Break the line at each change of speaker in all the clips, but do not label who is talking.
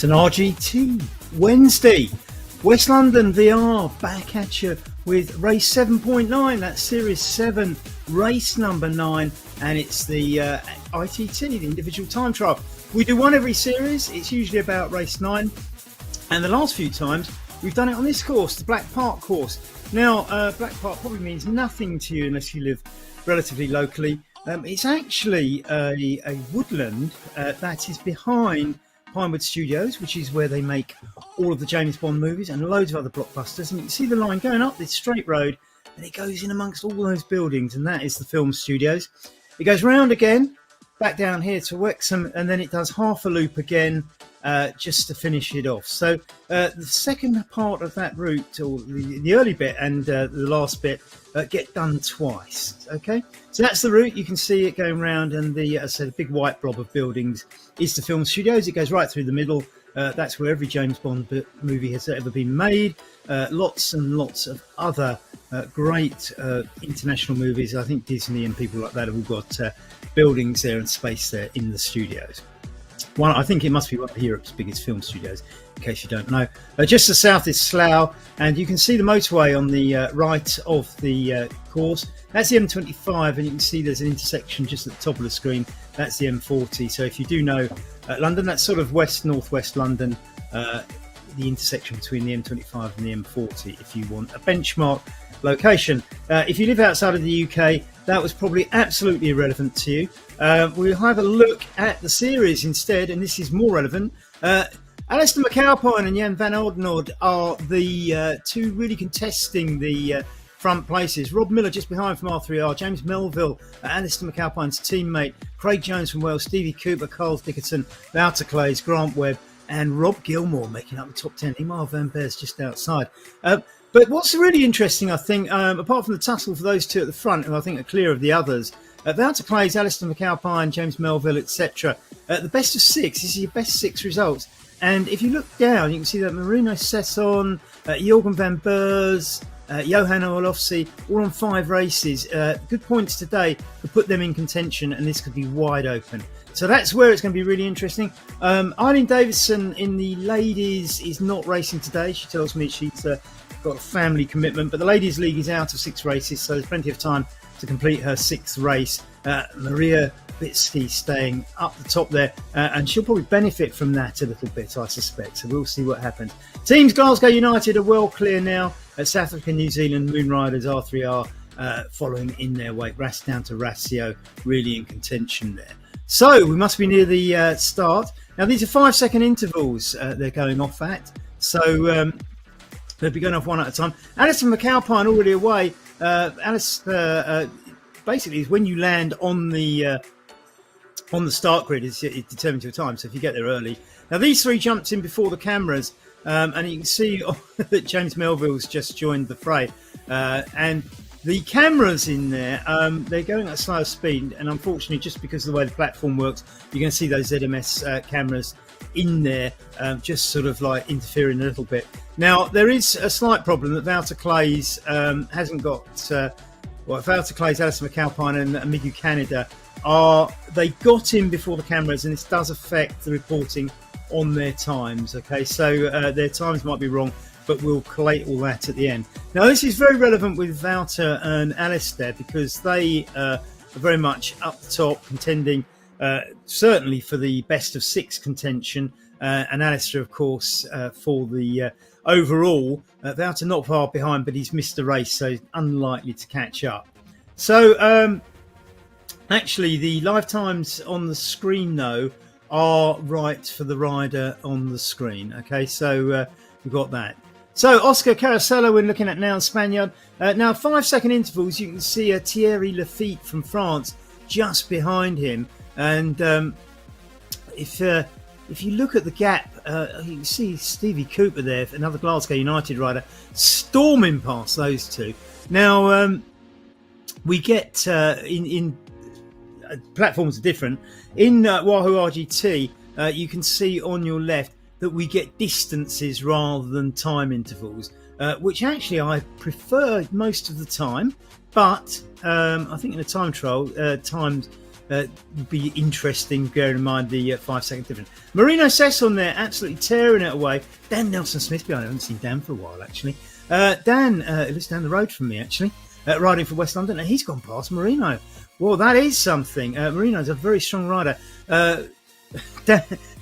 It's an RGT Wednesday. West London VR back at you with race 7.9. That's series 7, race number 9, and it's the ITT, the individual time trial. We do one every series. It's usually about race 9, and the last few times we've done it on this course, the Black Park course. Now, Black Park probably means nothing to you unless you live relatively locally. It's actually a woodland that is behind Pinewood Studios, which is where they make all of the James Bond movies and loads of other blockbusters. And you can see the line going up this straight road, and it goes in amongst all those buildings, and that is the film studios. It goes round again, back down here to Wexham, and then it does half a loop again just to finish it off. So the second part of that route, or the early bit and the last bit, get done twice. Okay, so that's the route. You can see it going round, and the big white blob of buildings is the film studios. It goes right through the middle. That's where every James Bond movie has ever been made. Lots and lots of other great international movies. I think Disney and people like that have all got buildings there and space there in the studios. I think it must be one of Europe's biggest film studios, in case you don't know. Just to the south is Slough, and you can see the motorway on the right of the course. That's the M25, and you can see there's an intersection just at the top of the screen. That's the M40. So if you do know London, that's sort of northwest London, the intersection between the M25 and the M40, if you want a benchmark location. If you live outside of the UK, that was probably absolutely irrelevant to you. We'll have a look at the series instead, and this is more relevant. Alistair McAlpine and Jan van Oudenhout are the two really contesting the front places. Rob Miller just behind from R3R, James Melville, Alistair McAlpine's teammate, Craig Jones from Wales, Stevie Cooper, Carl Dickerson, Wouter Clays, Grant Webb, and Rob Gilmore making up the top 10. Emile Van Beers just outside. But what's really interesting, I think, apart from the tussle for those two at the front, who I think are clear of the others, Wouter Clays, Alistair McAlpine, James Melville, etc. The best of 6. This is your best 6 results. And if you look down, you can see that Marino Sesson, Jorgen Van Beers, Johan Olofsson, all on 5 races. Good points today to put them in contention, and this could be wide open. So that's where it's going to be really interesting. Eileen Davison in the ladies is not racing today. She tells me she's got a family commitment, but the ladies league is out of 6 races, so there's plenty of time to complete her 6th race. Maria Bitsky staying up the top there, and she'll probably benefit from that a little bit, I suspect. So we'll see what happens. Teams Glasgow United are well clear now. South Africa, New Zealand, Moonriders, R3R following in their wake. Down to Ratio really in contention there. So we must be near the start. Now these are 5-second intervals they're going off at. So they'll be going off one at a time. Alistair McAlpine already away. Alistair basically is when you land on the start grid, it determines your time. So if you get there early. Now these 3 jumped in before the cameras, and you can see that James Melville's just joined the fray. And the cameras in there, they're going at a slower speed, and unfortunately, just because of the way the platform works, you're going to see those ZMS cameras in there, just sort of like interfering a little bit. Now, there is a slight problem that Wouter Clays hasn't got. Wouter Clays, Alistair McAlpine, and Migu Canada they got in before the cameras, and this does affect the reporting on their times. Okay, so their times might be wrong, but we'll collate all that at the end. Now, this is very relevant with Wouter and Alistair because they are very much up the top, contending certainly for the best of 6 contention, and Alistair, of course, for the overall. Wouter not far behind, but he's missed the race, so he's unlikely to catch up. So, actually, the live times on the screen, though, are right for the rider on the screen. Okay, so we've got that. So Oscar Carasello we're looking at now, Spaniard. Now 5-second intervals, you can see Thierry Lafitte from France just behind him. And if you look at the gap, you can see Stevie Cooper there, another Glasgow United rider, storming past those two. Now we get in platforms are different. In Wahoo RGT, you can see on your left that we get distances rather than time intervals, which actually I prefer most of the time. But I think in a time trial, times would be interesting, bearing in mind the 5-second difference. Marino Sess on there, absolutely tearing it away. Dan Nelson-Smith behind. I haven't seen Dan for a while, actually. Dan lives down the road from me, actually, riding for West London, and he's gone past Marino. Well, that is something. Marino's a very strong rider.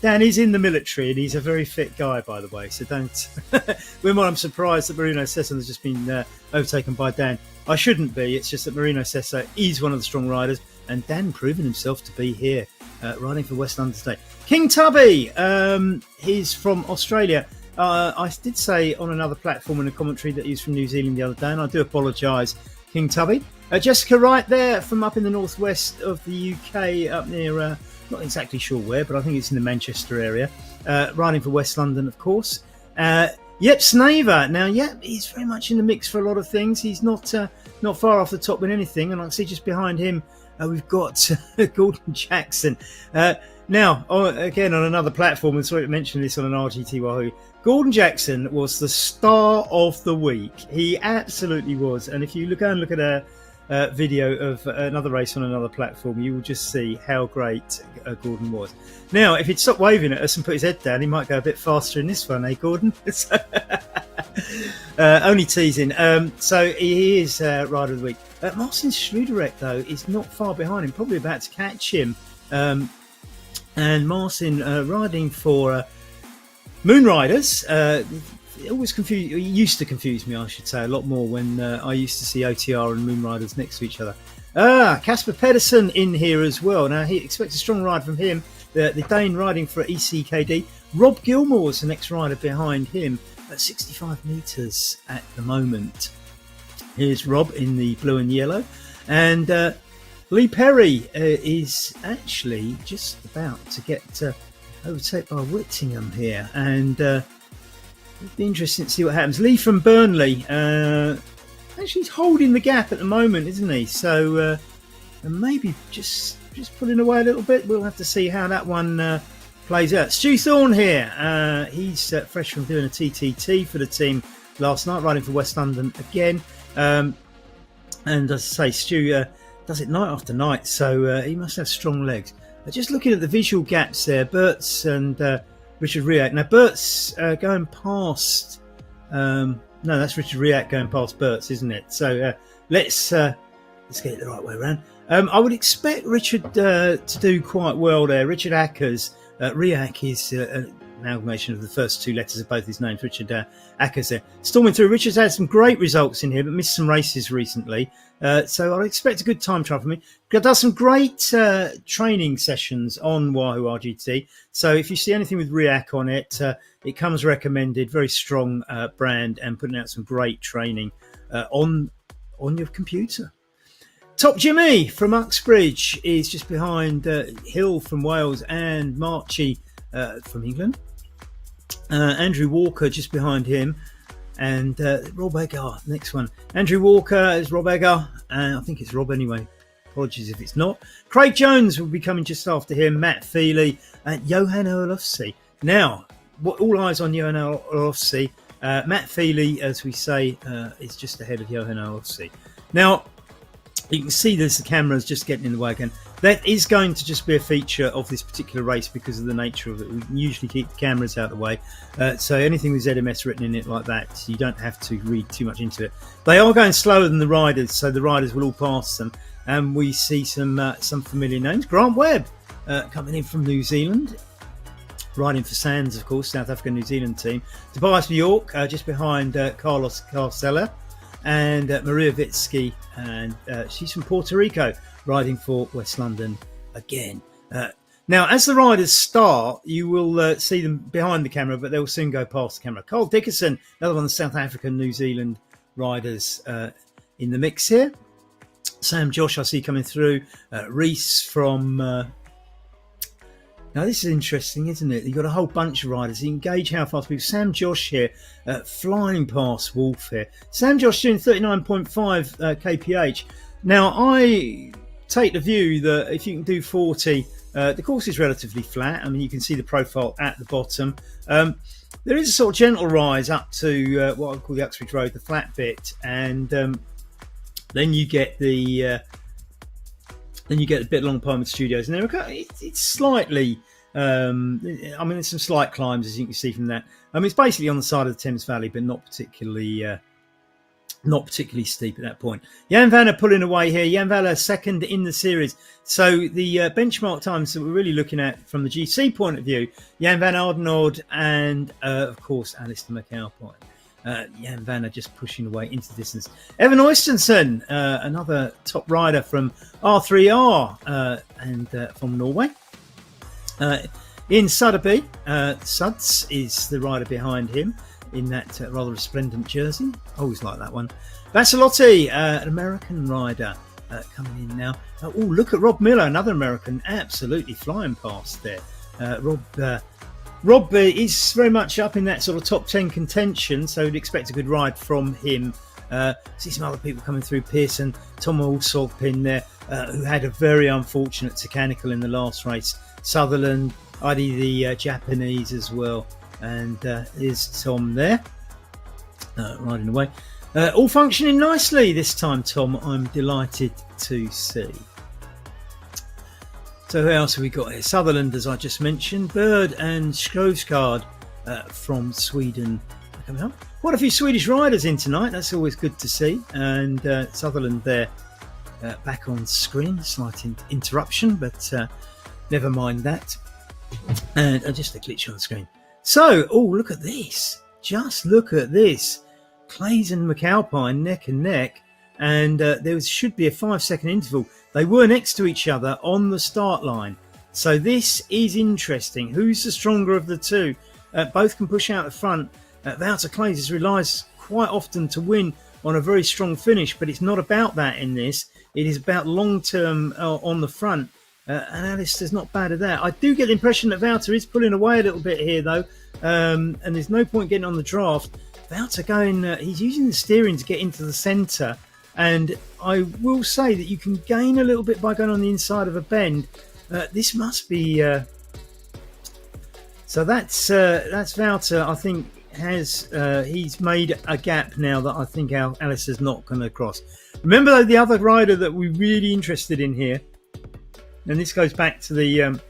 Dan is in the military, and he's a very fit guy, by the way. So don't. I'm surprised that Marino Sessa has just been overtaken by Dan. I shouldn't be. It's just that Marino Sessa is one of the strong riders, and Dan proven himself to be here, riding for West London today. King Tubby, he's from Australia. I did say on another platform in a commentary that he's from New Zealand the other day, and I do apologise, King Tubby. Jessica Wright there from up in the northwest of the UK, up near, not exactly sure where, but I think it's in the Manchester area, riding for West London, of course. Yep, Snaver. Now, he's very much in the mix for a lot of things. He's not far off the top with anything, and I can see just behind him we've got Gordon Jackson. Now, again, on another platform, and sorry to mention this on an RGT Wahoo, Gordon Jackson was the star of the week. He absolutely was. And if you look at a video of another race on another platform, you will just see how great Gordon was. Now, if he'd stop waving at us and put his head down, he might go a bit faster in this one, Gordon? Only teasing. So he is Rider of the Week. Marcin Schluderek, though, is not far behind him, probably about to catch him. And Marcin riding for Moon Riders. It always used to confuse me, I should say, a lot more when I used to see OTR and Moon Riders next to each other. Casper Pedersen in here as well. Now, he expects a strong ride from him. The Dane riding for ECKD. Rob Gilmore's the next rider behind him at 65 metres at the moment. Here's Rob in the blue and yellow. And Lee Perry is actually just about to get overtaken by Whittingham here. And it'll be interesting to see what happens. Lee from Burnley. Actually, he's holding the gap at the moment, isn't he? So maybe just pulling away a little bit. We'll have to see how that one plays out. Stu Thorne here. He's fresh from doing a TTT for the team last night, riding for West London again. And as I say, Stu does it night after night, so he must have strong legs. Just looking at the visual gaps there, Bertz and Richard Riak. Now, Bertz going past... no, that's Richard Riak going past Bertz, isn't it? So let's get it the right way around. I would expect Richard to do quite well there. Richard Ackers. Riak is an amalgamation of the first two letters of both his names, Richard Ackers there. Storming through. Richard's had some great results in here, but missed some races recently. So I'd expect a good time trial for me. Does some great training sessions on Wahoo RGT. So if you see anything with Riak on it, it comes recommended. Very strong brand and putting out some great training on your computer. Top Jimmy from Uxbridge is just behind Hill from Wales and Marchie from England. Andrew Walker just behind him. And Rob Eggar, next one. Andrew Walker is Rob Eggar. I think it's Rob anyway. Apologies if it's not. Craig Jones will be coming just after him. Matt Feely and Johan Olofsson. Now, all eyes on Johan Olofsson. Matt Feely, as we say, is just ahead of Johan Olofsson. Now, you can see there's the cameras just getting in the way again. That is going to just be a feature of this particular race because of the nature of it. We usually keep the cameras out of the way. So anything with ZMS written in it like that, you don't have to read too much into it. They are going slower than the riders, so the riders will all pass them. And we see some familiar names. Grant Webb coming in from New Zealand. Riding for Sands, of course, South African New Zealand team. Tobias Bjork just behind Carlos Carcella. And Maria Vitsky, and she's from Puerto Rico, riding for West London again. Now, as the riders start, you will see them behind the camera, but they'll soon go past the camera. Carl Dickerson, another one of the South African, New Zealand riders in the mix here. Sam Josh, I see coming through. Reese from... Now, this is interesting, isn't it? You've got a whole bunch of riders. You can gauge how fast people... Sam Josh here, flying past Wolf here. Sam Josh doing 39.5 kph. Now, I take the view that if you can do 40, the course is relatively flat. I mean, you can see the profile at the bottom. There is a sort of gentle rise up to what I call the Uxbridge Road, the flat bit. And then you get the Then you get a bit along Palmer Studios, and it's slightly. I mean, there's some slight climbs, as you can see from that. I mean, it's basically on the side of the Thames Valley, but not particularly steep at that point. Jan Vanner pulling away here. Jan Vanner second in the series. So the benchmark times that we're really looking at from the GC point of view, Jan van Oudenarde and, of course, Alistair McAlpine. Jan Vanner just pushing away into the distance. Evan Oystensen, another top rider from R3R and from Norway. Ian Suddaby, Suds is the rider behind him in that rather resplendent jersey. Always like that one. Vassilotti, an American rider coming in now. Oh, look at Rob Miller, another American, absolutely flying past there. Rob is very much up in that sort of top 10 contention, so we'd expect a good ride from him. See some other people coming through. Pearson, Tom Alsopin there, who had a very unfortunate technical in the last race. Sutherland, Adi the Japanese as well. And is Tom there riding away. All functioning nicely this time, Tom. I'm delighted to see. So who else have we got here? Sutherland, as I just mentioned. Bird and Skrovskard from Sweden coming up. Quite a few Swedish riders in tonight. That's always good to see. And Sutherland there back on screen. Slight interruption, but never mind that. And just a glitch on the screen. So, look at this. Just look at this. Clays and McAlpine neck and neck. And there should be a 5-second interval. They were next to each other on the start line. So this is interesting. Who's the stronger of the two? Both can push out the front. Wouter Clays relies quite often to win on a very strong finish. But it's not about that in this. It is about long-term on the front. And Alistair's not bad at that. I do get the impression that Wouter is pulling away a little bit here, though. And there's no point getting on the draft. Wouter going, he's using the steering to get into the centre. And I will say that you can gain a little bit by going on the inside of a bend. This must be... So that's Wouter, I think, he's made a gap now that I think Alistair's not going to cross. Remember, though, the other rider that we're really interested in here, and this goes back to the...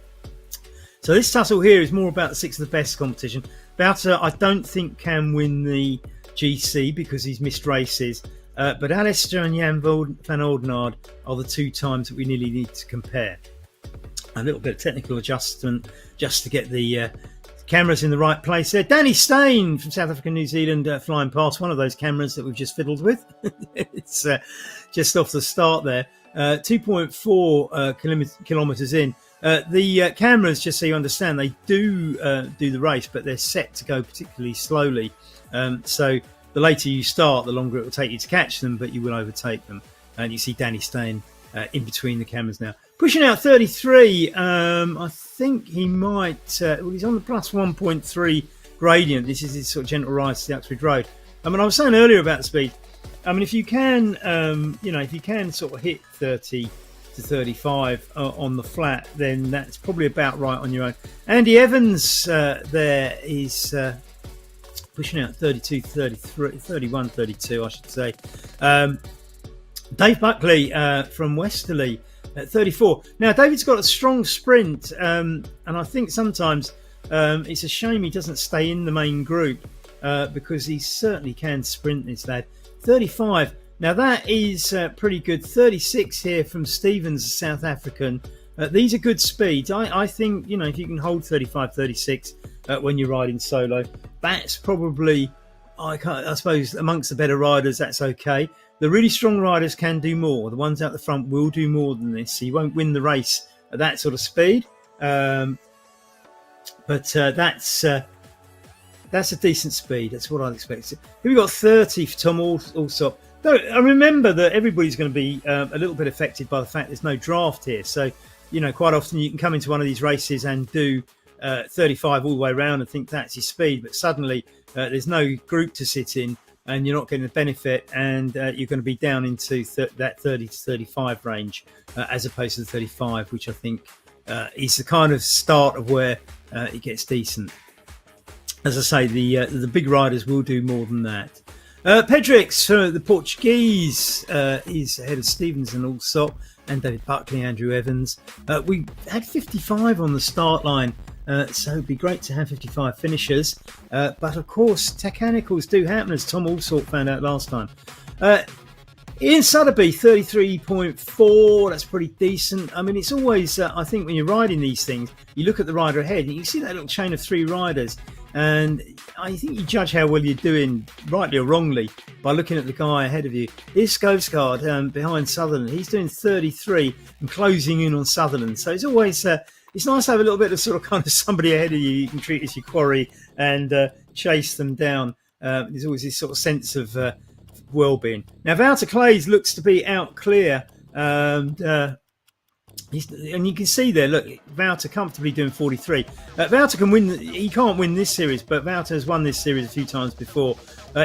so this tussle here is more about the six of the best competition. Wouter, I don't think, can win the GC because he's missed races. But Alistair and Jan van Oudenarde are the two times that we nearly need to compare. A little bit of technical adjustment just to get the cameras in the right place there. Danny Stain from South Africa, New Zealand, flying past one of those cameras that we've just fiddled with. It's just off the start there. 2.4 kilometres in. The cameras, just so you understand, they do the race, but they're set to go particularly slowly. So the later you start, the longer it will take you to catch them, but you will overtake them. And you see Danny Stain in between the cameras now. Pushing out 33, I think he might... he's on the plus 1.3 gradient. This is his sort of gentle rise to the Uxbridge Road. I mean, I was saying earlier about the speed. I mean, if you can, if you can sort of hit 30 to 35 on the flat, then that's probably about right on your own. Andy Evans there is pushing out 32, 33, 31, 32, I should say. Dave Buckley from Westerly at 34. Now, David's got a strong sprint, and I think sometimes it's a shame he doesn't stay in the main group because he certainly can sprint, this lad. 35. Now that is pretty good. 36 here from Stevens, South African. These are good speeds. I think, if you can hold 35, 36 when you're riding solo, that's probably, I suppose, amongst the better riders, that's okay. The really strong riders can do more. The ones out the front will do more than this. So you won't win the race at that sort of speed. But that's a decent speed. That's what I'd expect. Here we've got 30 for Tom Alsop. No, I remember that everybody's going to be a little bit affected by the fact there's no draft here. So, quite often you can come into one of these races and do 35 all the way around and think that's your speed. But suddenly there's no group to sit in and you're not getting the benefit, and you're going to be down into that 30 to 35 range as opposed to the 35, which I think is the kind of start of where it gets decent. As I say, the big riders will do more than that. Pedrix, the Portuguese, is ahead of Stevens and Allsop, and David Buckley, Andrew Evans. We had 55 on the start line, so it'd be great to have 55 finishers. But of course, mechanicals do happen, as Tom Allsop found out last time. Ian Sotheby, 33.4. That's pretty decent. I mean, it's always, I think when you're riding these things, you look at the rider ahead and you see that little chain of 3 riders. And I think you judge how well you're doing, rightly or wrongly, by looking at the guy ahead of you. Here's Skovsgaard behind Sutherland. He's doing 33 and closing in on Sutherland. So it's always, it's nice to have a little bit of sort of kind of somebody ahead of you can treat as your quarry and chase them down. There's always this sort of sense of well-being. Now, Wouter Clays looks to be out clear, and you can see there, look, Wouter comfortably doing 43. Wouter can win. He can't win this series, but Wouter has won this series a few times before.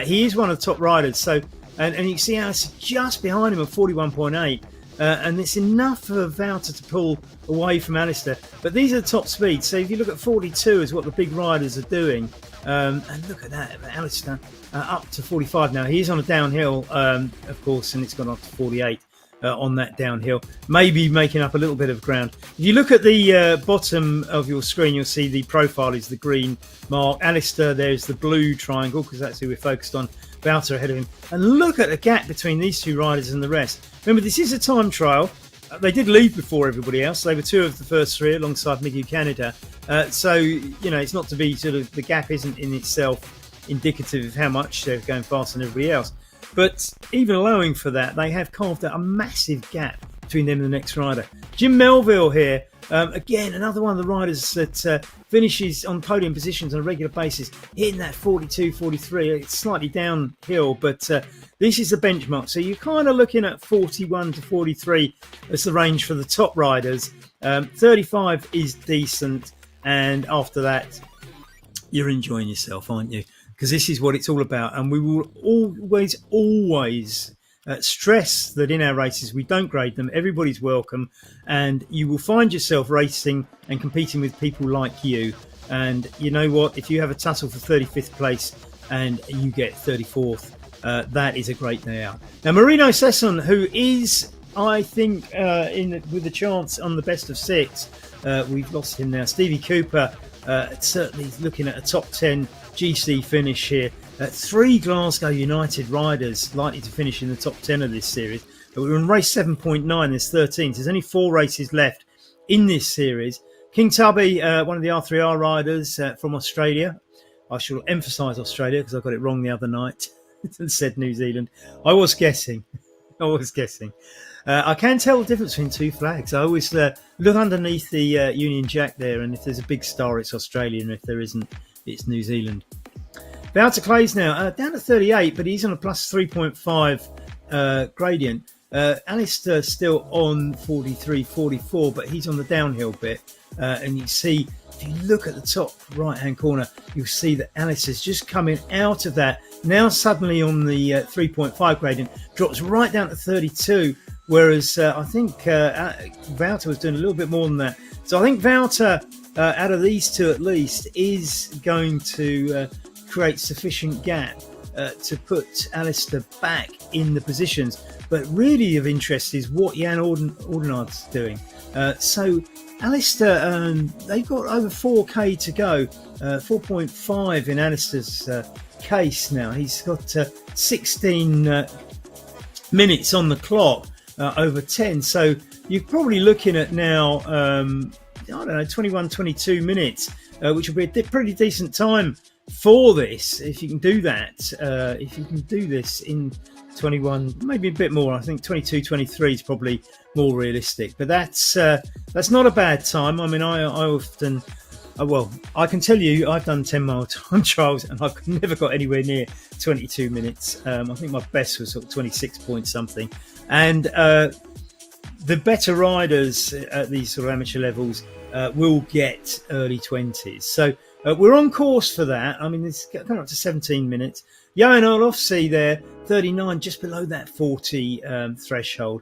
He is one of the top riders. So, and you can see Alice just behind him at 41.8. And it's enough for Wouter to pull away from Alistair. But these are the top speeds. So if you look at 42 is what the big riders are doing. And look at that, Alistair up to 45 now. He is on a downhill, of course, and it's gone up to 48 on that downhill. Maybe making up a little bit of ground. If you look at the bottom of your screen, you'll see the profile is the green mark. Alistair, there's the blue triangle, because that's who we're focused on. Wouter ahead of him. And look at the gap between these 2 riders and the rest. Remember, this is a time trial. They did leave before everybody else. They were 2 of the first 3 alongside Migu Canada. So, you know, it's not to be sort of, the gap isn't in itself indicative of how much they're going faster than everybody else. But even allowing for that, they have carved out a massive gap between them and the next rider. Jim Melville here. Again, another one of the riders that finishes on podium positions on a regular basis, hitting that 42, 43. It's slightly downhill, but this is the benchmark. So you're kind of looking at 41 to 43 as the range for the top riders. 35 is decent, and after that, you're enjoying yourself, aren't you? Because this is what it's all about, and we will always stress that in our races we don't grade them. Everybody's welcome, and you will find yourself racing and competing with people like you. And you know what, if you have a tussle for 35th place and you get 34th, that is a great day out. Now, Marino Sesson, who is, I think, with a chance on the best of 6, we've lost him now. Stevie Cooper certainly looking at a top 10 GC finish here. 3 Glasgow United riders likely to finish in the top 10 of this series. But we're on race 7.9, there's 13. So there's only 4 races left in this series. King Tubby, one of the R3R riders from Australia. I shall emphasise Australia because I got it wrong the other night and said New Zealand. I was guessing. I can tell the difference between 2 flags. I always look underneath the Union Jack there, and if there's a big star, it's Australia, and if there isn't, it's New Zealand. Wouter Clays now down to 38, but he's on a plus 3.5 gradient. Alistair still on 43, 44, but he's on the downhill bit. And you see, if you look at the top right-hand corner, you'll see that Alistair's just coming out of that. Now suddenly on the 3.5 gradient, drops right down to 32, whereas I think Wouter was doing a little bit more than that. So I think Wouter, out of these 2 at least, is going to create sufficient gap to put Alistair back in the positions. But really of interest is what Jan Ordenard's doing. So Alistair, they've got over 4k to go, 4.5 in Alistair's case now. He's got 16 minutes on the clock, over 10. So you're probably looking at now, I don't know, 21, 22 minutes, which will be a pretty decent time for this. If you can do that, if you can do this in 21, maybe a bit more. I think 22, 23 is probably more realistic. But that's not a bad time. I mean, I often, well, I can tell you, I've done 10-mile time trials and I've never got anywhere near 22 minutes. I think my best was sort of 26 point something. And the better riders at these sort of amateur levels will get early 20s. So we're on course for that. I mean, it's coming up to 17 minutes. Johan Olofsson there, 39, just below that 40 threshold.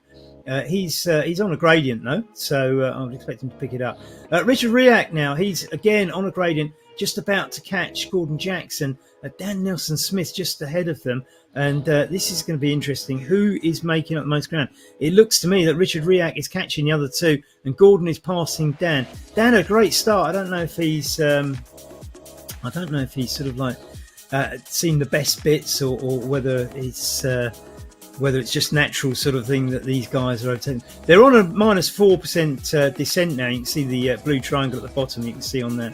He's on a gradient though, so I would expect him to pick it up. Richard Riak now, he's again on a gradient, just about to catch Gordon Jackson. Dan Nelson Smith just ahead of them, and this is going to be interesting. Who is making up the most ground? It looks to me that Richard Riak is catching the other two, and Gordon is passing Dan. Dan, a great start. I don't know if he's sort of like seen the best bits, or whether it's just natural sort of thing that these guys are obtaining. They're on a -4% descent now. You can see the blue triangle at the bottom. You can see on the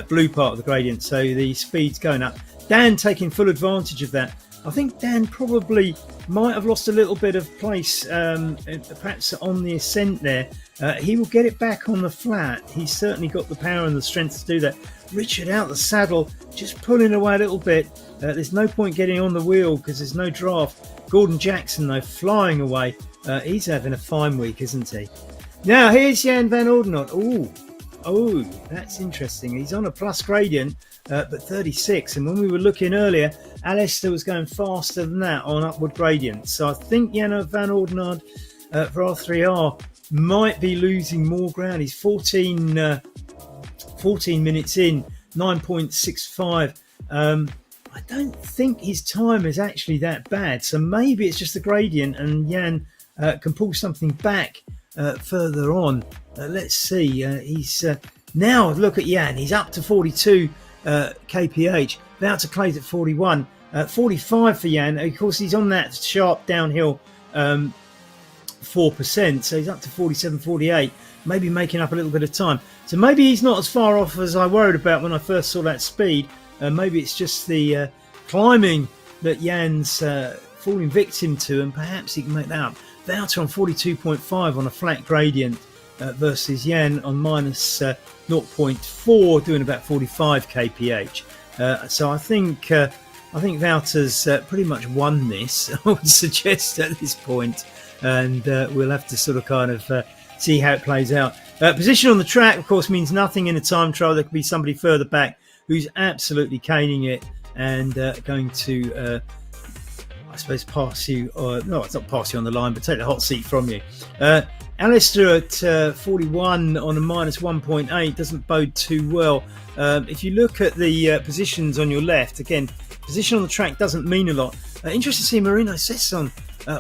blue part of the gradient. So the speed's going up. Dan taking full advantage of that. I think Dan probably might have lost a little bit of place, perhaps on the ascent there. He will get it back on the flat. He's certainly got the power and the strength to do that. Richard out the saddle, just pulling away a little bit. There's no point getting on the wheel because there's no draft. Gordon Jackson, though, flying away. He's having a fine week, isn't he? Now, here's Jan van Oudenarde. Oh, that's interesting. He's on a plus gradient, but 36. And when we were looking earlier, Alistair was going faster than that on upward gradients. So I think Jan van Oudenarde for R3R might be losing more ground. He's 14 minutes in, 9.65. I don't think his time is actually that bad. So maybe it's just the gradient and Jan can pull something back further on. Let's see. He's now look at Jan. He's up to 42 kph. Wouter Clay's at 41. 45 for Jan. Of course, he's on that sharp downhill 4%. So he's up to 47, 48. Maybe making up a little bit of time. So maybe he's not as far off as I worried about when I first saw that speed. Maybe it's just the climbing that Jan's falling victim to, and perhaps he can make that up. Wouter on 42.5 on a flat gradient versus Jan on minus 0.4, doing about 45 kph. So I think Wouter's pretty much won this, I would suggest at this point, and we'll have to sort of kind of see how it plays out. Position on the track, of course, means nothing in a time trial. There could be somebody further back who's absolutely caning it and going to, I suppose, pass you. No, it's not pass you on the line, but take the hot seat from you. Alistair at 41 on a minus 1.8 doesn't bode too well. If you look at the positions on your left, again, position on the track doesn't mean a lot. Interesting to see Marino Sesson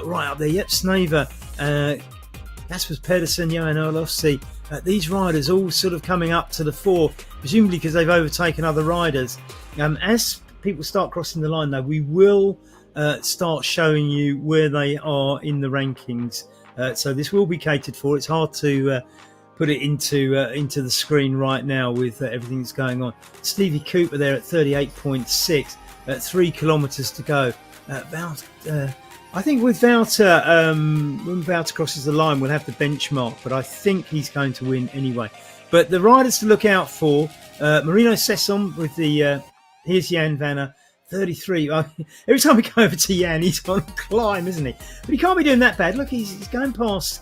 right up there. Yep, Snaver, Kasper Pedersen, Johan Olofsson. These riders all sort of coming up to the fore, presumably because they've overtaken other riders. As people start crossing the line, though, we will start showing you where they are in the rankings. So this will be catered for. It's hard to put it into the screen right now with everything that's going on. Stevie Cooper there at 38.6, 3 kilometres to go. I think with Wouter, when Wouter crosses the line, we'll have the benchmark, but I think he's going to win anyway. But the riders to look out for, Marino Sesson with the, here's Jan Vanner, 33. Every time we go over to Jan, he's on a climb, isn't he? But he can't be doing that bad. Look, he's going past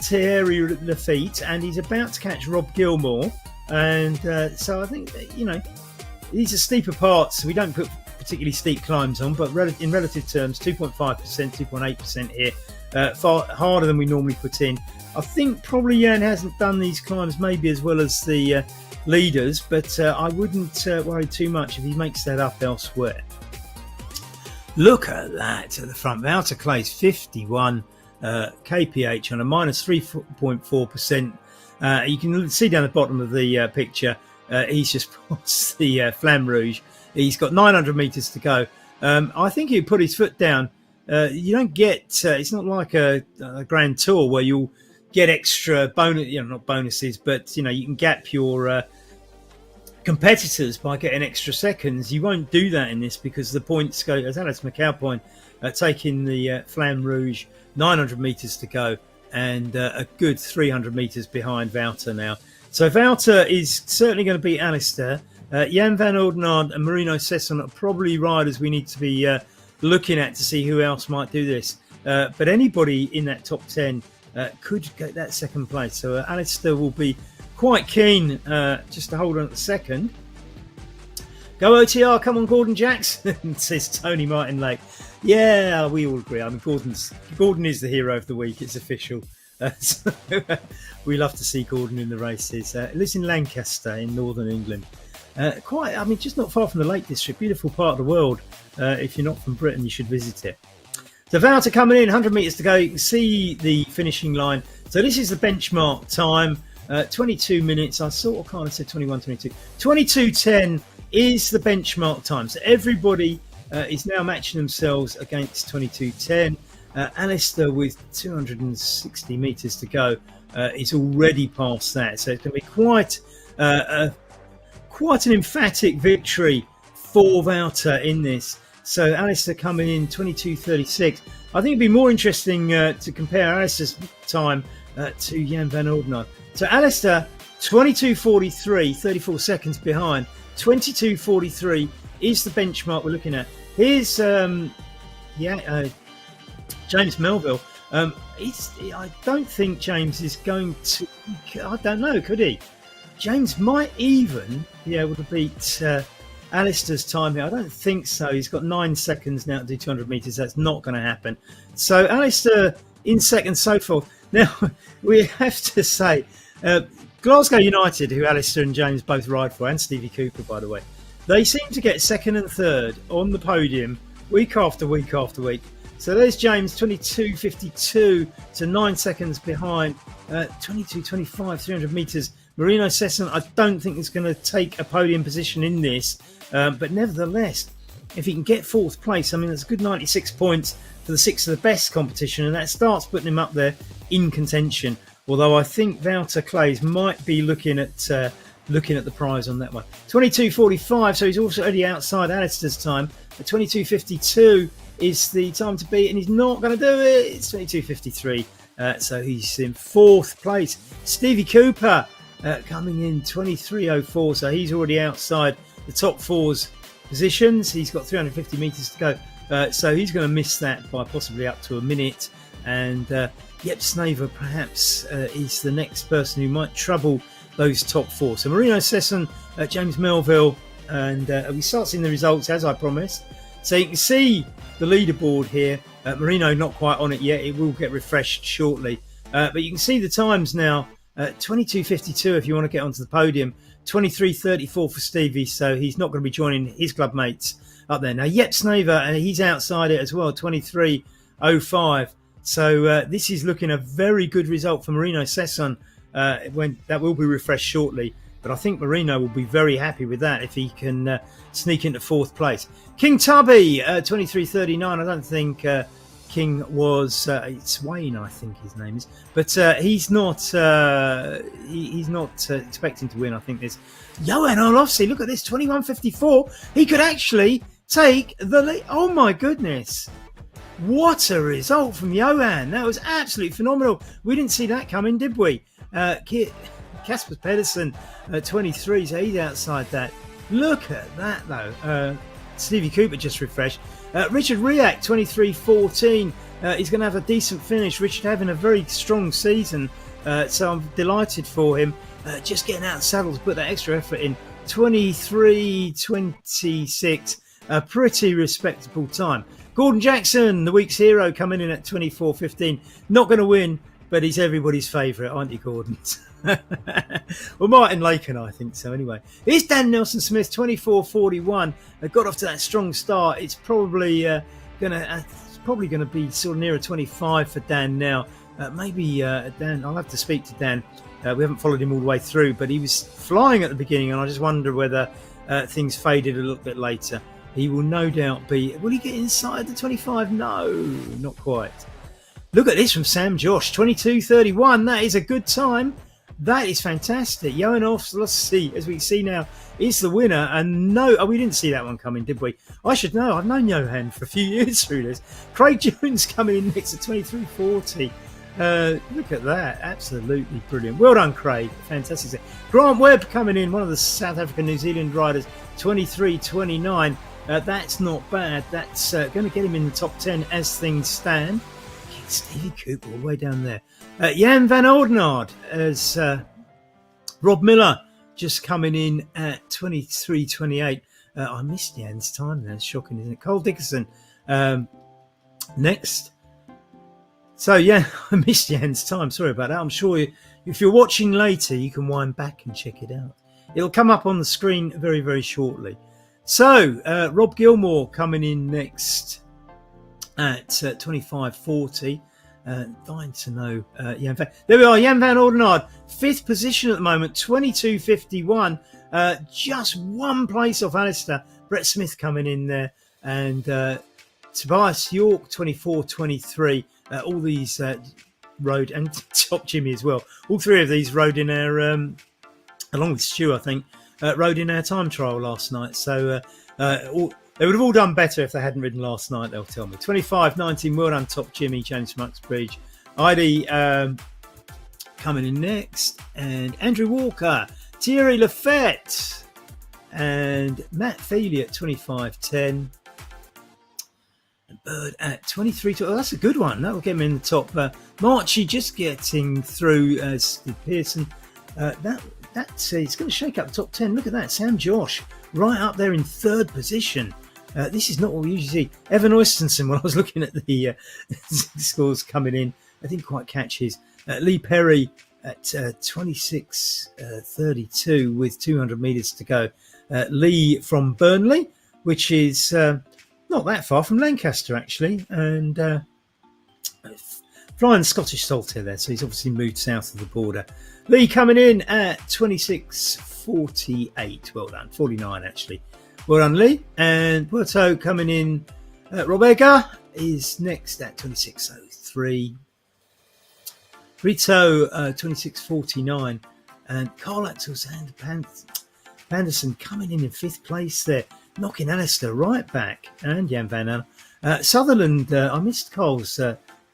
Thierry Lafitte, and he's about to catch Rob Gilmore. And so I think, these are steeper parts. We don't put particularly steep climbs on, but in relative terms, 2.5%, 2.8% here, far harder than we normally put in. I think probably Jan hasn't done these climbs maybe as well as the leaders, but I wouldn't worry too much if he makes that up elsewhere. Look at that at the front. Wouter Clay's 51 kph on a minus 3.4%. You can see down the bottom of the picture, he's just past the Flamme Rouge. He's got 900 metres to go. I think he'll put his foot down. You don't get, it's not like a Grand Tour where you'll get extra bonus, not bonuses, but, you can gap your competitors by getting extra seconds. You won't do that in this because the points go, as Alex McAlpine taking the Flamme Rouge, 900 metres to go, and a good 300 metres behind Wouter now. So Wouter is certainly going to beat Alistair. Jan van Oudenarde and Marino Sesson are probably riders we need to be looking at to see who else might do this. But anybody in that top 10 could get that second place. So Alistair will be quite keen just to hold on at the second. Go OTR, come on Gordon Jackson, says Tony Martin Lake. Yeah, we all agree. I mean, Gordon is the hero of the week. It's official. So, we love to see Gordon in the races. Lives in Lancaster in northern England. Just not far from the Lake District. Beautiful part of the world. If you're not from Britain, you should visit it. So Wouter coming in, 100 metres to go. You can see the finishing line. So this is the benchmark time. 22 minutes. I sort of kind of said 21, 22. 22:10 is the benchmark time. So everybody is now matching themselves against 22:10. Alistair with 260 metres to go is already past that. So it's going to be quite an emphatic victory for Wouter in this. So Alistair coming in 22:36. I think it'd be more interesting to compare Alistair's time to Jan van Oudenaarde. So Alistair 22:43, 34 seconds behind. 22:43 is the benchmark we're looking at. Here's James Melville. I don't think James is going to. I don't know. Could he? James might even be able to beat Alistair's time here. I don't think so. He's got 9 seconds now to do 200 metres. That's not going to happen. So Alistair in second, so forth. Now we have to say, Glasgow United, who Alistair and James both ride for, and Stevie Cooper, by the way, they seem to get second and third on the podium week after week after week. So there's James, 22:52 to 9 seconds behind, 22:25, 300 metres. Marino Sesson, I don't think is going to take a podium position in this, but nevertheless, if he can get fourth place, I mean, that's a good 96 points for the six of the best competition, and that starts putting him up there in contention. Although I think Wouter Clays might be looking at the prize on that one. 22:45, so he's also already outside Alistair's time. At 22:52 is the time to beat, and he's not going to do it. It's 22:53, so he's in fourth place. Stevie Cooper coming in 23:04, so he's already outside the top four's positions. He's got 350 metres to go, so he's going to miss that by possibly up to a minute. And Jep Snaver perhaps is the next person who might trouble those top four. So Marino Sesson, James Melville, and we start seeing the results as I promised. So you can see the leaderboard here. Marino not quite on it yet. It will get refreshed shortly. But you can see the times now. 22:52 if you want to get onto the podium. 23:34 for Stevie, so he's not going to be joining his club mates up there. Now Jep Snaver, and he's outside it as well, 23:05. So this is looking a very good result for Marino Sesson. When that will be refreshed shortly, but I think Marino will be very happy with that if he can sneak into fourth place. King Tubby, 23:39. I don't think King was. It's Wayne, I think his name is, but he's not. He's not expecting to win. I think this. Johan Olofsson, look at this, 21:54. He could actually take the lead. Oh my goodness! What a result from Johan. That was absolutely phenomenal. We didn't see that coming, did we? Kasper Pedersen, 23, so he's outside that. Look at that, though. Stevie Cooper just refreshed. Richard Riak, 23:14. He's going to have a decent finish. Richard having a very strong season, so I'm delighted for him. Just getting out of the saddle to put that extra effort in. 23:26, a pretty respectable time. Gordon Jackson, the week's hero, coming in at 24:15. Not going to win, but he's everybody's favourite, aren't you, Gordon? Well, Martin Laken, I think so. Anyway, here's Dan Nelson Smith, 24:41. Got off to that strong start. It's probably going to be sort of nearer 25 for Dan now. Maybe Dan. I'll have to speak to Dan. We haven't followed him all the way through, but he was flying at the beginning, and I just wonder whether things faded a little bit later. He will no doubt be. Will he get inside the 25? No, not quite. Look at this from Sam Josh, 22:31. That is a good time. That is fantastic. Johan Olofsson, as we see now, is the winner. And we didn't see that one coming, did we? I should know. I've known Johan for a few years through this. Craig Jones coming in next at 23:40. Look at that. Absolutely brilliant. Well done, Craig. Fantastic. Grant Webb coming in, one of the South African New Zealand riders, 23:29. That's not bad. That's going to get him in the top 10 as things stand. Stevie Cooper all the way down there. Jan van Oudenaarde as Rob Miller just coming in at 23:28. I missed Jan's time there. It's shocking, isn't it? Cole Dickerson next. So, yeah, I missed Jan's time. Sorry about that. I'm sure if you're watching later, you can wind back and check it out. It'll come up on the screen very, very shortly. So, Rob Gilmore coming in next at 25.40. Dying to know Jan Van. There we are, Jan van Oudenaarde, 5th position at the moment, 22.51. Just one place off Alistair. Brett Smith coming in there, and Tobias York 24.23. All these rode, and Top Jimmy as well. All three of these rode in our, along with Stu, I think, rode in our time trial last night. So they would have all done better if they hadn't ridden last night, they'll tell me. 25.19, well done, Top Jimmy, James Muxbridge. Heidi coming in next, and Andrew Walker, Thierry Lafette, and Matt Feely at 25.10. Bird at 23. Oh, that's a good one. That will get him in the top. Marchie just getting through. Steve Pearson. That's it's going to shake up the top 10. Look at that. Sam Josh right up there in 3rd position. This is not what we usually see. Evan Oystenson, when I was looking at the scores coming in, I didn't quite catch his. Lee Perry at 26.32 with 200 metres to go. Lee from Burnley, which is not that far from Lancaster, actually. And flying Scottish Saltaire there, so he's obviously moved south of the border. Lee coming in at 26.48. Well done. 49, actually. Well done, Lee. And Puerto coming in. Robega is next at 26.03. Rito, 26.49. And Carl Axel-Sander Panderson coming in 5th place there, knocking Alistair right back. And Jan van Allen. Sutherland, I missed Carl's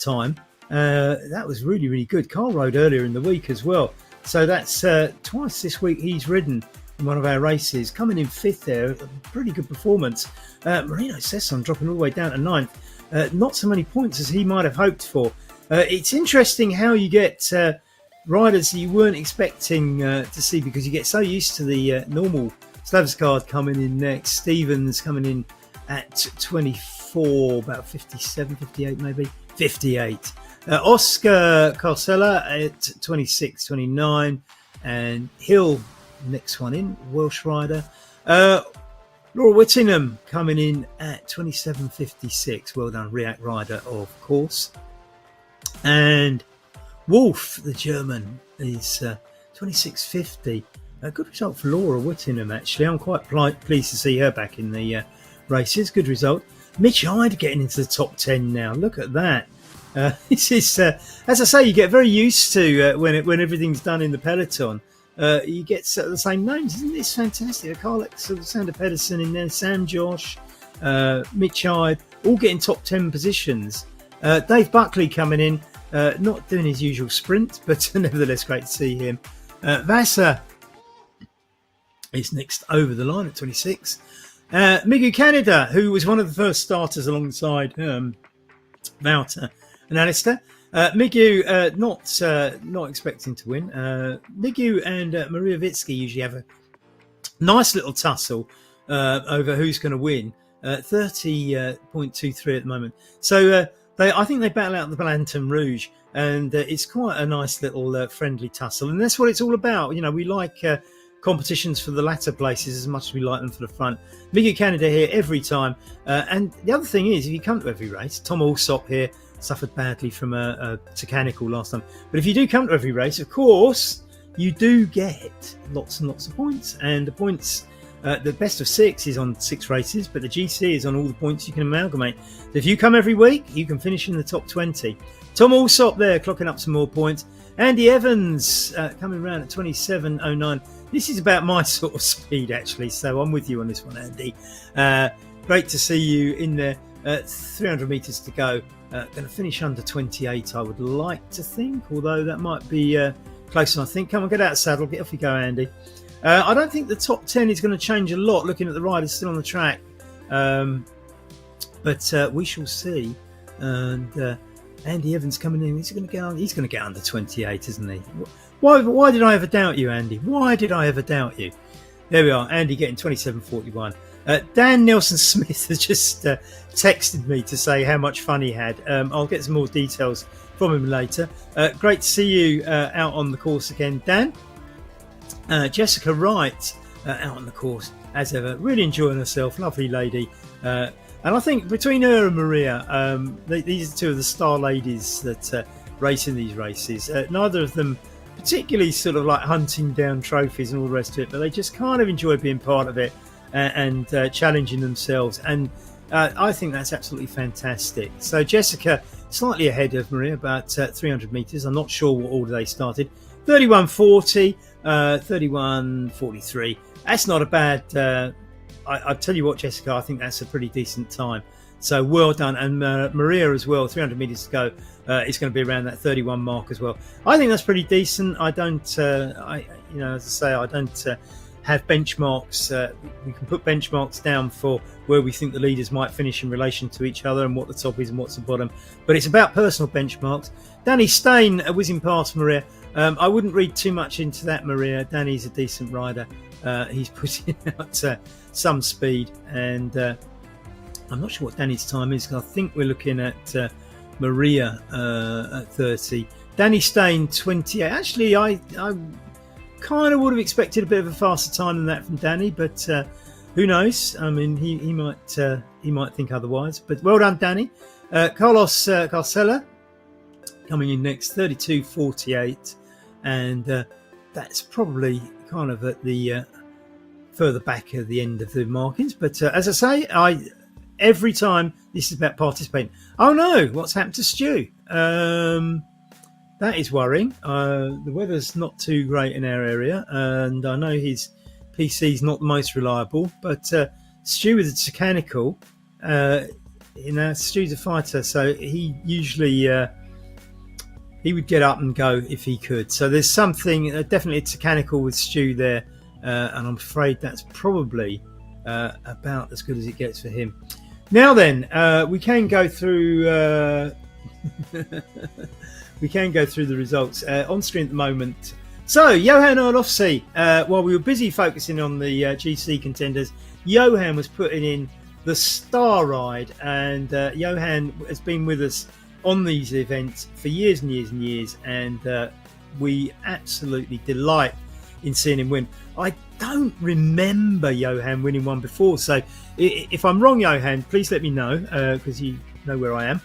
time. That was really, really good. Carl rode earlier in the week as well. So that's twice this week he's ridden in one of our races. Coming in 5th there, a pretty good performance. Marino Sesson dropping all the way down to 9th. Not so many points as he might have hoped for. It's interesting how you get riders you weren't expecting to see, because you get so used to the normal Slavsgaard coming in next. Stevens coming in at 24, about 57, 58 maybe. 58. Oscar Carcella at 26.29, and Hill, next one in, Welsh rider. Laura Whittingham coming in at 27.56. Well done, React rider, of course. And Wolf, the German, is 26.50. A good result for Laura Whittingham, actually. I'm quite pleased to see her back in the races. Good result. Mitch Hyde getting into the top 10 now. Look at that. This is, as I say, you get very used to when everything's done in the peloton. You get the same names. Isn't this fantastic? Carl Alexander Pedersen in there, Sam Josh, Mitch Hyde, all getting top 10 positions. Dave Buckley coming in, not doing his usual sprint, but nevertheless great to see him. Vassar is next over the line at 26. Migu Canada, who was one of the first starters alongside Wouter and Alistair. Migu not expecting to win. Migu and Maria Vitsky usually have a nice little tussle over who's going to win. 30.23 at the moment. So I think they battle out the Blanton Rouge, and it's quite a nice little friendly tussle. And that's what it's all about. You know, we like competitions for the latter places as much as we like them for the front. Migu Canada here every time. And the other thing is, if you come to every race, Tom Alsop here suffered badly from a Tacanical last time. But if you do come to every race, of course, you do get lots and lots of points. And the points, the best of 6 is on 6 races, but the GC is on all the points you can amalgamate. So if you come every week, you can finish in the top 20. Tom Alsop there, clocking up some more points. Andy Evans coming around at 27.09. This is about my sort of speed, actually, so I'm with you on this one, Andy. Great to see you in there. 300 metres to go. Going to finish under 28, I would like to think, although that might be closer, I think. Come on, get out of the saddle. Get off you go, Andy. I don't think the top 10 is going to change a lot, looking at the riders still on the track. But we shall see. And Andy Evans coming in. He's going to get under 28, isn't he? Why did I ever doubt you, Andy? Why did I ever doubt you? There we are. Andy getting 27.41. Dan Nelson Smith has just texted me to say how much fun he had. I'll get some more details from him later. Great to see you out on the course again, Dan. Jessica Wright out on the course as ever, really enjoying herself, lovely lady. And I think between her and Maria, these are two of the star ladies that race in these races. Neither of them particularly sort of like hunting down trophies and all the rest of it, but they just kind of enjoy being part of it and challenging themselves. And I think that's absolutely fantastic. So Jessica slightly ahead of Maria, about 300 metres. I'm not sure what order they started. 31.40, 31.43. That's not a bad... I tell you what, Jessica, I think that's a pretty decent time. So well done. And Maria as well, 300 metres to go, is going to be around that 31 mark as well. I think that's pretty decent. I don't, as I say, I don't have benchmarks. We can put benchmarks down for where we think the leaders might finish in relation to each other and what the top is and what's the bottom. But it's about personal benchmarks. Danny Stein whizzing past Maria. I wouldn't read too much into that, Maria. Danny's a decent rider. He's putting out some speed, and I'm not sure what Danny's time is, because I think we're looking at Maria at 30. Danny Stein 28. Actually, I kind of would have expected a bit of a faster time than that from Danny, but who knows? I mean, he might think otherwise. But well done, Danny. Carlos Carcella coming in next, 32.48, and that's probably kind of at the further back at the end of the markings. But as I say, every time this is about participating. Oh no, what's happened to Stu? That is worrying. The weather's not too great in our area, and I know his PC's not the most reliable, but Stu is a mechanical. Stu's a fighter, so he usually he would get up and go if he could. So there's something definitely it's mechanical with Stu there, and I'm afraid that's probably about as good as it gets for him. Now then, we can go through. We can go through the results on screen at the moment. So Johan Orlovsky, while we were busy focusing on the GC contenders, Johan was putting in the star ride, and Johan has been with us on these events for years and years and years, and we absolutely delight in seeing him win. I don't remember Johan winning one before, so if I'm wrong, Johan, please let me know, because you know where I am.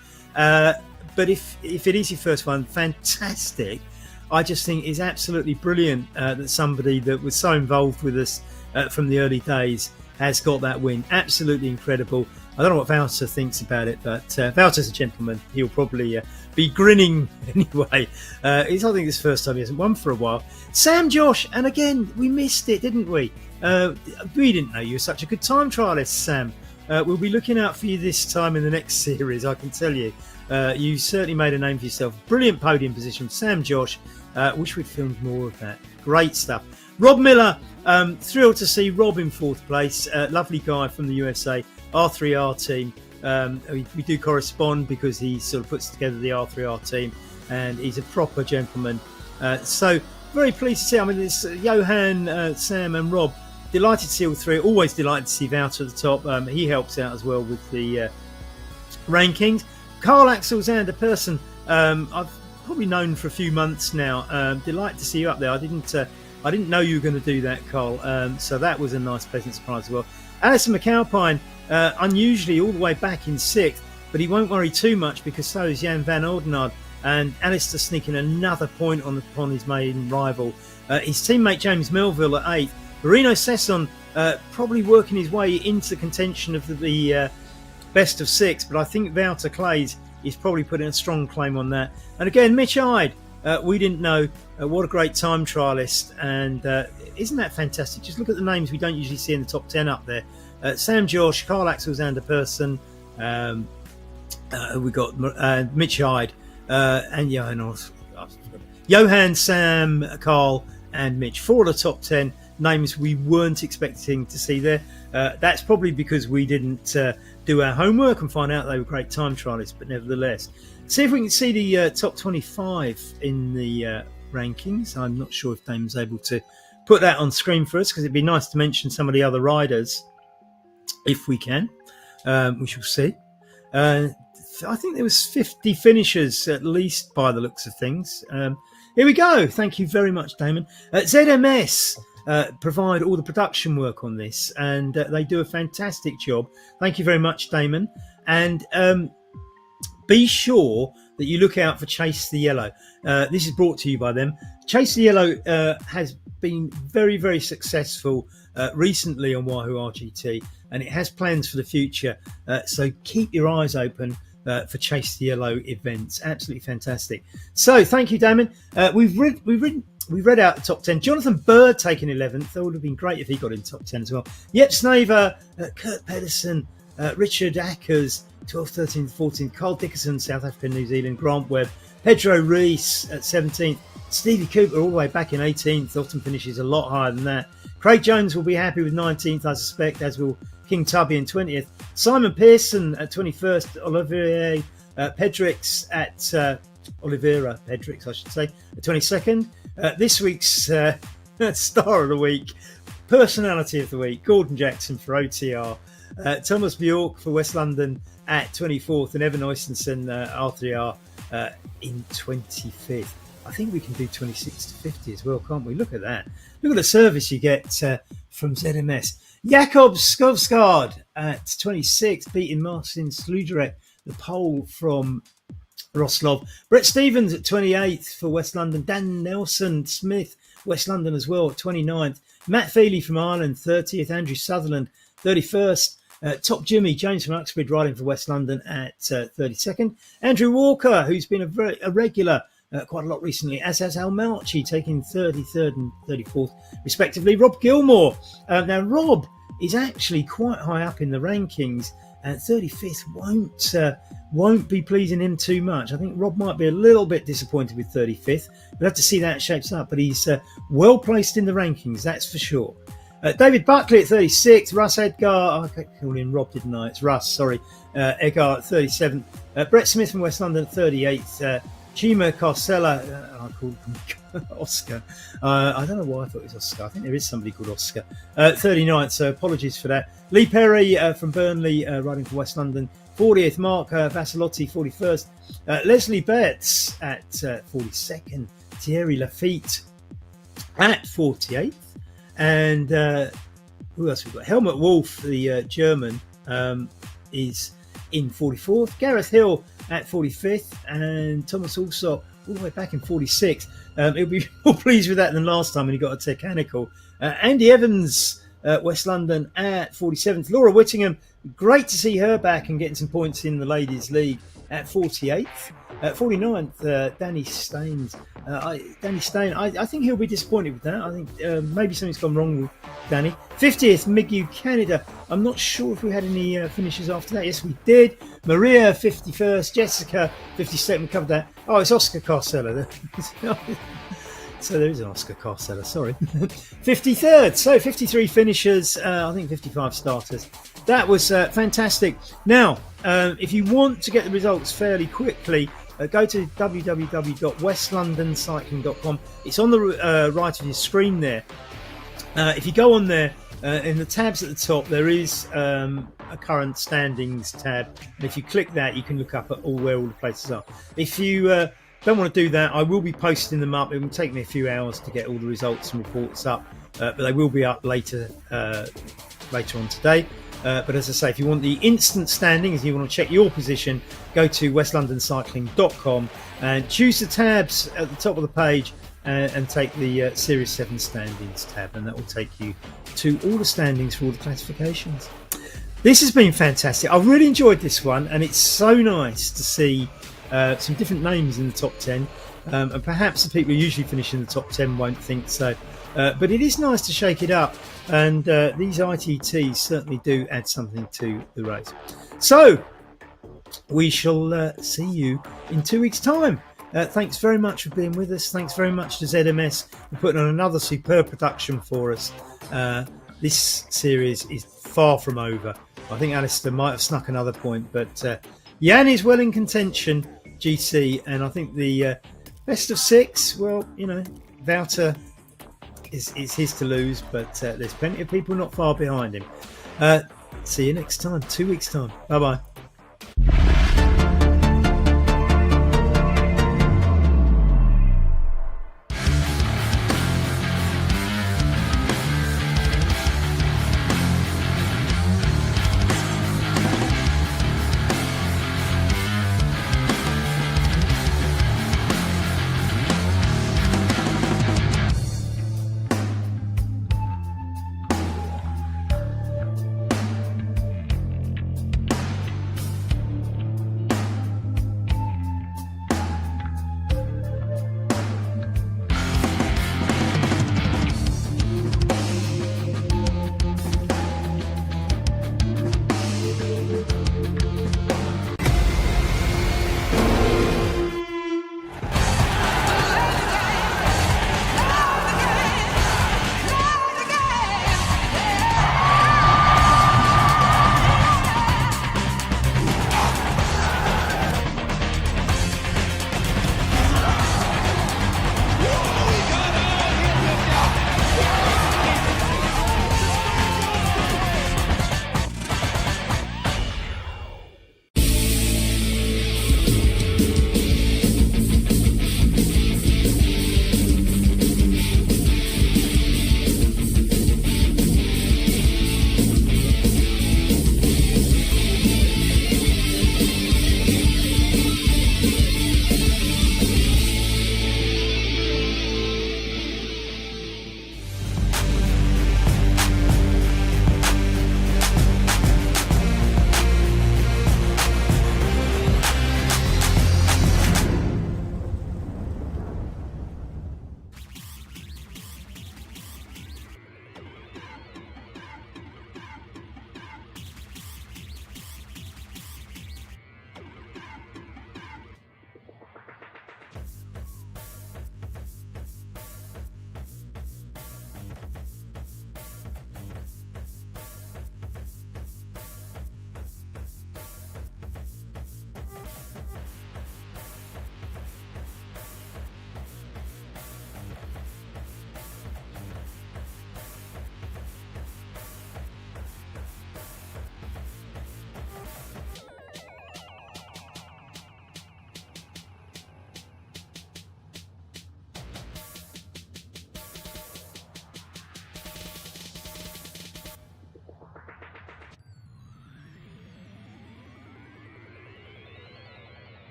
But if it is your first one, fantastic. I just think it's absolutely brilliant that somebody that was so involved with us from the early days has got that win. Absolutely incredible. I don't know what Wouter thinks about it, but Wouter's a gentleman. He'll probably be grinning anyway. It's, I think, this first time he hasn't won for a while. Sam Josh, and again, we missed it, didn't we? We didn't know you were such a good time trialist, Sam. We'll be looking out for you this time in the next series, I can tell you. You certainly made a name for yourself. Brilliant podium position, Sam Josh. Wish we'd filmed more of that. Great stuff. Rob Miller, thrilled to see Rob in fourth place. Lovely guy from the USA, R3R team. We do correspond because he sort of puts together the R3R team, and he's a proper gentleman. So very pleased to see. I mean, it's Johan, Sam, and Rob. Delighted to see all three. Always delighted to see Wouter at the top. He helps out as well with the rankings. Carl Axel Zander Person, I've probably known for a few months now. Delighted to see you up there. I didn't know you were going to do that, Carl. So that was a nice, pleasant surprise as well. Alison McAlpine, unusually all the way back in sixth, but he won't worry too much because so is Jan van Oudenaarde, and Alistair sneaking another point upon his maiden rival. His teammate James Melville at eighth. Marino Sesson probably working his way into contention of the best of six, but I think Wouter Clays is probably putting a strong claim on that. And again, Mitch Ide, we didn't know. What a great time trialist, and isn't that fantastic? Just look at the names we don't usually see in the top 10 up there. Sam Josh, Carl Axel Zander Person, we got Mitch Ide, and Johan, Sam, Carl, and Mitch. Four of the top 10 names we weren't expecting to see there. That's probably because we didn't do our homework and find out they were great time trialists, but nevertheless. See if we can see the top 25 in the rankings. I'm not sure if Damon's able to put that on screen for us, because it'd be nice to mention some of the other riders. if we can. We shall see. I think there was 50 finishers at least by the looks of things. Here we go. Thank you very much, Damon. ZMS provide all the production work on this, and they do a fantastic job. Thank you very much, Damon. And be sure that you look out for Chase the Yellow. This is brought to you by them. Chase the Yellow has been very, very successful recently on Wahoo RGT, and it has plans for the future. So keep your eyes open for Chase the Yellow events. Absolutely fantastic. So thank you, Damon. We've read out the top 10. Jonathan Bird taking 11th. That would have been great if he got in top 10 as well. Yep, Snaver, Kurt Pedersen, Richard Ackers, 12th, 13th, 14th. Carl Dickerson, South Africa, New Zealand. Grant Webb, Pedro Rees at 17th. Stevie Cooper all the way back in 18th. Often finishes a lot higher than that. Craig Jones will be happy with 19th, I suspect, as will King Tubby in 20th. Simon Pearson at 21st. Olivier Pedrix at Oliveira Pedrix, I should say, at 22nd. This week's star of the week, personality of the week, Gordon Jackson for OTR. Thomas Bjork for West London at 24th, and Evan Oystensen R3R in 25th. I think we can do 26 to 50 as well, can't we? Look at that. Look at the service you get from ZMS. Jakob Skovskard at 26th, beating Marcin Sluderek, the pole from Roslov. Brett Stevens at 28th for West London. Dan Nelson Smith, West London as well, at 29th. Matt Feely from Ireland, 30th. Andrew Sutherland, 31st. Top Jimmy, James from Uxbridge, riding for West London at 32nd. Andrew Walker, who's been a regular quite a lot recently, as has Al Marchi, taking 33rd and 34th, respectively. Rob Gilmore. Now, Rob is actually quite high up in the rankings, and 35th won't be pleasing him too much. I think Rob might be a little bit disappointed with 35th. We'll have to see that shapes up, but he's well placed in the rankings, that's for sure. David Buckley at 36th, Russ Edgar, I called him Rob, didn't I? It's Russ, sorry. Edgar at 37th, Brett Smith from West London at 38th, Chima Carcella, I called him Oscar. I don't know why I thought it was Oscar. I think there is somebody called Oscar. 39th, so apologies for that. Lee Perry from Burnley, riding for West London. 40th, Mark Vassilotti, 41st. Leslie Betts at 42nd. Thierry Lafitte at 48th. And who else we've got? Helmut Wolf, the German, is in 44th. Gareth Hill at 45th, and Thomas Alsop all the way back in 46th. He'll be more pleased with that than last time when he got a technical. Andy Evans, West London at 47th. Laura Whittingham, great to see her back and getting some points in the Ladies' League at 48th. 49th, Danny Staines. Danny Stain, I think he'll be disappointed with that. I think maybe something's gone wrong with Danny. 50th, Migu Canada. I'm not sure if we had any finishes after that. Yes, we did. Maria, 51st. Jessica, 52nd. We covered that. Oh, it's Oscar Carcella. So there is an Oscar Carcella, sorry. 53rd. So 53 finishers. I think 55 starters. That was fantastic. Now, if you want to get the results fairly quickly, go to www.westlondoncycling.com. It's on the right of your screen there. If you go on there, in the tabs at the top, there is a current standings tab. And if you click that, you can look up at where all the places are. If you don't want to do that, I will be posting them up. It will take me a few hours to get all the results and reports up, but they will be up later on today. But as I say, if you want the instant standings, you want to check your position, go to westlondoncycling.com and choose the tabs at the top of the page and take the Series 7 standings tab, and that will take you to all the standings for all the classifications. This has been fantastic. I've really enjoyed this one, and it's so nice to see some different names in the top 10. And perhaps the people who usually finish in the top 10 won't think so. But it is nice to shake it up, and these ITTs certainly do add something to the race. So we shall see you in 2 weeks' time. Thanks very much for being with us. Thanks very much to ZMS for putting on another superb production for us. This series is far from over. I think Alistair might have snuck another point, but Jan is well in contention, GC, and I think the best of six, well, you know, Wouter is his to lose, but there's plenty of people not far behind him. See you next time, 2 weeks time. Bye bye.